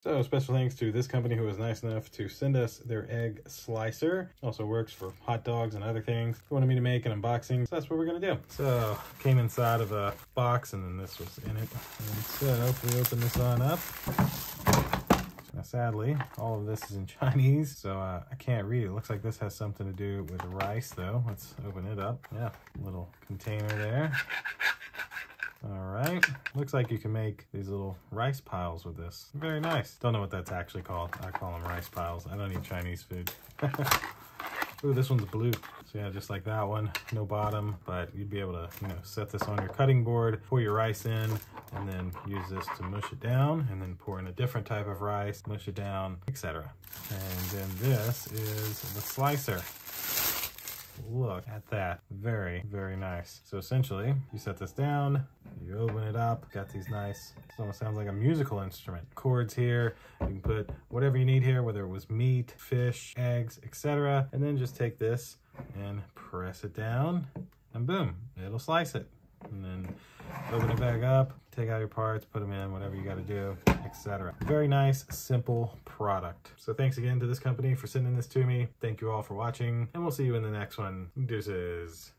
So special thanks to this company who was nice enough to send us their egg slicer. Also works for hot dogs and other things. They wanted me to make an unboxing, so that's what we're gonna do. So came inside of a box and then this was in it. And so if we open this on up, now sadly, all of this is in Chinese, so I can't read it. It looks like this has something to do with rice though. Let's open it up. Yeah, little container there. All right, looks like you can make these little rice piles with this. Very nice. Don't know what that's actually called. I call them rice piles. I don't eat Chinese food. Ooh, this one's blue. So yeah, just like that one, no bottom, but you'd be able to, set this on your cutting board, pour your rice in, and then use this to mush it down, and then pour in a different type of rice, mush it down, etc. And then this is the slicer. Look at that. Very, very nice. So essentially, you set this down, you open it up, got these nice, it almost sounds like a musical instrument. Chords here, you can put whatever you need here, whether it was meat, fish, eggs, etc. And then just take this and press it down, and boom, it'll slice it. And then open it back up, take out your parts, put them in, whatever you got to do, etc. Very nice, simple product. So thanks again to this company for sending this to me. Thank you all for watching, and we'll see you in the next one. Deuces.